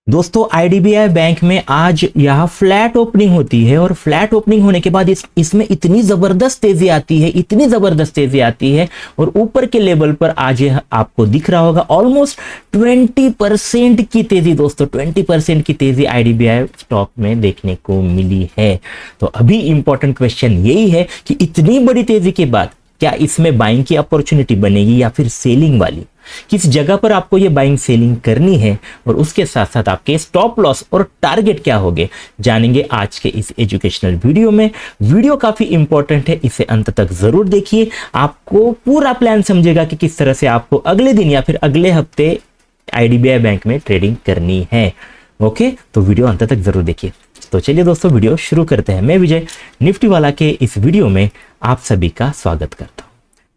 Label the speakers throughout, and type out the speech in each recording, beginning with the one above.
Speaker 1: दोस्तों IDBI bank में आज यहाँ फ्लैट ओपनिंग होती है और फ्लैट ओपनिंग होने के बाद इसमें इतनी जबरदस्त तेजी आती है, इतनी जबरदस्त तेजी आती है और ऊपर के लेवल पर आज ये आपको दिख रहा होगा ऑलमोस्ट 20% की तेजी। दोस्तों 20% की तेजी आईडीबीआई स्टॉक में देखने को मिली है। तो अभी इंपॉर्टेंट क्वेश्चन यही है कि इतनी बड़ी तेजी के बाद क्या इसमें बाइंग की अपॉर्चुनिटी बनेगी या फिर सेलिंग वाली, किस जगह पर आपको ये बाइंग सेलिंग करनी है और उसके साथ साथ आपके स्टॉप लॉस और टारगेट क्या होंगे, जानेंगे आज के इस एजुकेशनल वीडियो में। वीडियो काफी इंपॉर्टेंट है, इसे अंत तक जरूर देखिए। आपको पूरा प्लान समझेगा कि किस तरह से आपको अगले दिन या फिर अगले हफ्ते आईडीबीआई बैंक में ट्रेडिंग करनी है। ओके, तो वीडियो अंत तक जरूर देखिए। तो चलिए दोस्तों वीडियो शुरू करते हैं। मैं विजय निफ्टी वाला के इस वीडियो में आप सभी का स्वागत करता हूं।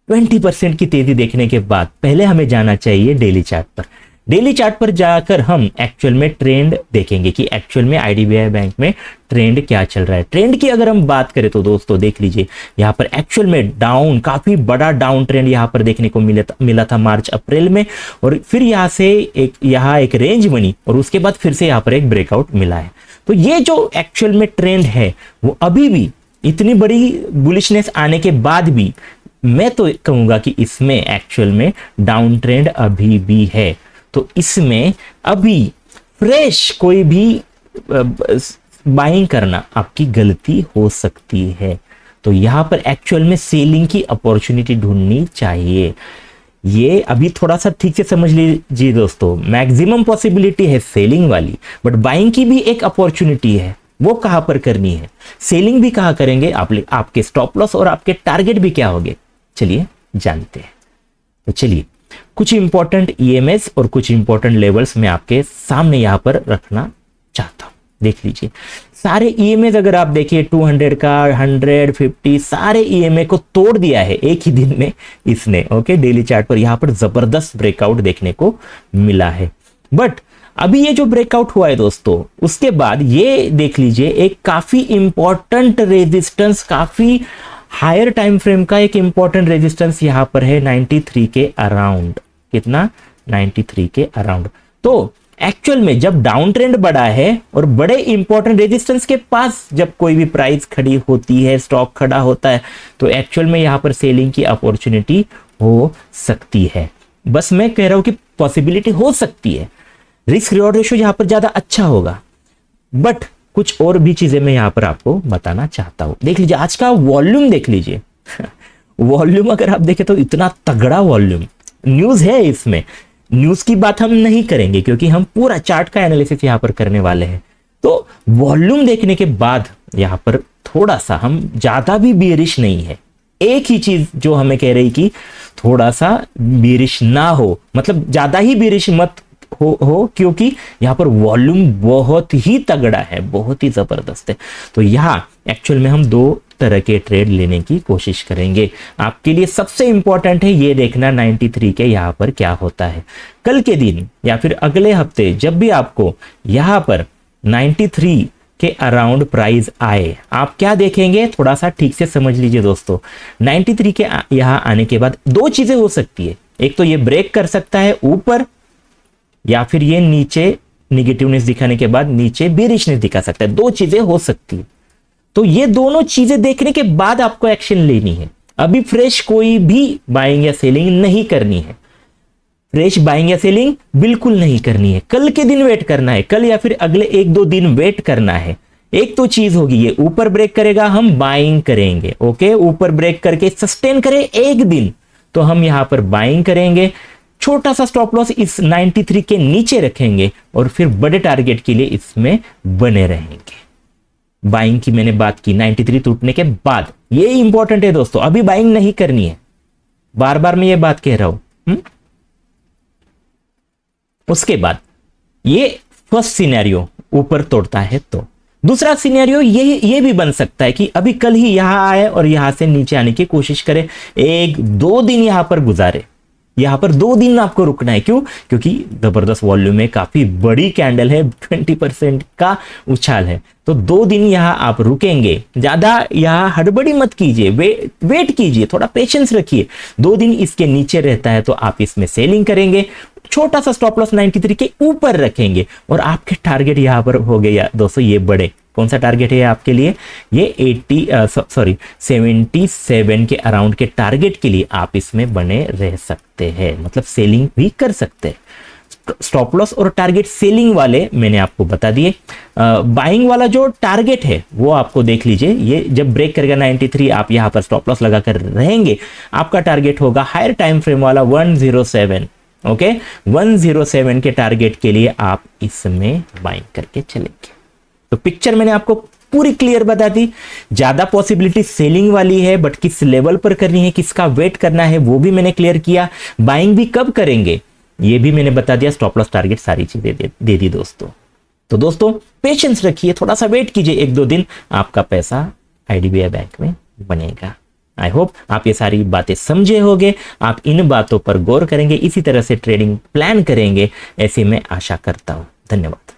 Speaker 1: 20% की तेजी देखने के बाद पहले हमें जाना चाहिए डेली चार्ट पर। डेली चार्ट पर जाकर हम एक्चुअल में ट्रेंड देखेंगे कि एक्चुअल में आईडीबीआई बैंक में ट्रेंड क्या चल रहा है। ट्रेंड की अगर हम बात करें तो दोस्तों देख लीजिए, यहाँ पर एक्चुअल में डाउन, काफी बड़ा डाउन ट्रेंड यहाँ पर देखने को मिला था मार्च अप्रैल में, और फिर यहाँ से एक रेंज बनी और उसके बाद फिर से यहाँ पर एक ब्रेकआउट मिला है। तो ये जो एक्चुअल में ट्रेंड है वो अभी भी इतनी बड़ी बुलिशनेस आने के बाद भी मैं तो कहूंगा कि इसमें एक्चुअल में डाउन ट्रेंड अभी भी है। तो इसमें अभी फ्रेश कोई भी बाइंग करना आपकी गलती हो सकती है। तो यहां पर एक्चुअल में सेलिंग की अपॉर्चुनिटी ढूंढनी चाहिए। ये अभी थोड़ा सा ठीक से समझ लीजिए दोस्तों, मैक्सिमम पॉसिबिलिटी है सेलिंग वाली, बट बाइंग की भी एक अपॉर्चुनिटी है। वो कहां पर करनी है, सेलिंग भी कहां करेंगे, आपके स्टॉप लॉस और आपके टारगेट भी क्या होंगे, चलिए जानते हैं। तो चलिए कुछ इंपॉर्टेंट ईएमएस और कुछ इंपॉर्टेंट लेवल्स मैं आपके सामने यहां पर रखना चाहता हूं। देख लीजिए सारे ईएमएस, अगर आप देखिए 200 का 150 सारे ईएमए को तोड़ दिया है एक ही दिन में इसने। ओके, डेली चार्ट पर यहां पर जबरदस्त ब्रेकआउट देखने को मिला है। बट अभी ये जो ब्रेकआउट हुआ है दोस्तों, उसके बाद ये देख लीजिए एक काफी इंपॉर्टेंट रेजिस्टेंस, काफी हायर टाइम फ्रेम का एक इंपॉर्टेंट रेजिस्टेंस यहां पर है 93 के अराउंड। कितना? 93 के अराउंड। तो एक्चुअल में जब डाउन ट्रेंड बढ़ा है और बड़े इंपॉर्टेंट रेजिस्टेंस के पास जब कोई भी प्राइस खड़ी होती है, स्टॉक खड़ा होता है, तो एक्चुअल में यहां पर सेलिंग की अपॉर्चुनिटी हो सकती है। बस मैं कह रहा हूं कि पॉसिबिलिटी हो सकती है, रिस्क रिवॉर्ड रेशियो यहां पर ज्यादा अच्छा होगा। बट कुछ और भी चीजें मैं यहां पर आपको बताना चाहता हूं। देख लीजिए आज का वॉल्यूम, देख लीजिए वॉल्यूम अगर आप देखें तो इतना तगड़ा वॉल्यूम। न्यूज है इसमें, न्यूज की बात हम नहीं करेंगे क्योंकि हम पूरा चार्ट का एनालिसिस यहां पर करने वाले हैं। तो वॉल्यूम देखने के बाद यहां पर थोड़ा सा हम ज्यादा भी बेरिश नहीं है। एक ही चीज जो हमें कह रही कि थोड़ा सा बेरिश ना हो, मतलब ज्यादा ही बेरिश मत हो क्योंकि यहां पर वॉल्यूम बहुत ही तगड़ा है, बहुत ही जबरदस्त है। तो यहां एक्चुअल में हम दो तरह के ट्रेड लेने की कोशिश करेंगे। आपके लिए सबसे इंपॉर्टेंट है ये देखना 93 के यहां पर क्या होता है। कल के दिन या फिर अगले हफ्ते जब भी आपको यहां पर 93 के अराउंड प्राइस आए, आप क्या देखेंगे, थोड़ा सा ठीक से समझ लीजिए दोस्तों। 93 के यहां आने के बाद दो चीजें हो सकती है, एक तो ये ब्रेक कर सकता है ऊपर, या फिर ये नीचे निगेटिवनेस दिखाने के बाद नीचे बेरिशनेस दिखा सकता है। दो चीजें हो सकती है। तो ये दोनों चीजें देखने के बाद आपको एक्शन लेनी है। अभी फ्रेश कोई भी बाइंग या सेलिंग नहीं करनी है। फ्रेश बाइंग या सेलिंग बिल्कुल नहीं करनी है। कल के दिन वेट करना है, कल या फिर अगले 1-2 दिन वेट करना है। एक तो चीज होगी, ये ऊपर ब्रेक करेगा हम बाइंग करेंगे। ओके, ऊपर ब्रेक करके सस्टेन करे एक दिन तो हम यहां पर बाइंग करेंगे। छोटा सा स्टॉप लॉस इस 93 के नीचे रखेंगे और फिर बड़े टारगेट के लिए इसमें बने रहेंगे। बाइंग की मैंने बात की 93 टूटने के बाद, ये इंपॉर्टेंट है दोस्तों, अभी बाइंग नहीं करनी है, बार बार मैं ये बात कह रहा हूं। उसके बाद ये फर्स्ट सिनेरियो ऊपर तोड़ता है तो दूसरा सिनेरियो ये भी बन सकता है कि अभी कल ही यहां आए और यहां से नीचे आने की कोशिश करे, 1-2 दिन यहां पर गुजारे। यहां पर 2 दिन आपको रुकना है। क्यों? क्योंकि जबरदस्त वॉल्यूम है, काफी बड़ी कैंडल है, 20% का उछाल है। तो 2 दिन यहां आप रुकेंगे, ज्यादा यहां हड़बड़ी मत कीजिए, वेट कीजिए, थोड़ा पेशेंस रखिए। 2 दिन इसके नीचे रहता है तो आप इसमें सेलिंग करेंगे। छोटा सा स्टॉप लॉस 93 के ऊपर रखेंगे और आपके टारगेट यहां पर हो गए दोस्तों ये बड़े। कौन सा टारगेट है आपके लिए? ये 77 के अराउंड के टारगेट के लिए आप इसमें बने रह सकते हैं, मतलब सेलिंग भी कर सकते हैं। स्टॉप लॉस और टारगेट सेलिंग वाले मैंने आपको बता दिए। बाइंग वाला जो टारगेट है वो आपको देख लीजिए, ये जब ब्रेक करेगा 93 आप यहां पर स्टॉप लॉस लगाकर रहेंगे। आपका टारगेट होगा हायर टाइम फ्रेम वाला 107। ओके, 107 के टारगेट के लिए आप इसमें बाइंग करके चलेंगे। तो पिक्चर मैंने आपको पूरी क्लियर बता दी। ज्यादा पॉसिबिलिटी सेलिंग वाली है, बट किस लेवल पर करनी है, किसका वेट करना है वो भी मैंने क्लियर किया। बाइंग भी कब करेंगे ये भी मैंने बता दिया। स्टॉप लॉस टारगेट सारी चीजें दे दी दोस्तों। तो दोस्तों पेशेंस रखिए, थोड़ा सा वेट कीजिए, 1-2 दिन आपका पैसा IDBI बैंक में बनेगा। आई होप आप ये सारी बातें समझे होंगे, आप इन बातों पर गौर करेंगे, इसी तरह से ट्रेडिंग प्लान करेंगे, ऐसी मैं आशा करता हूं। धन्यवाद।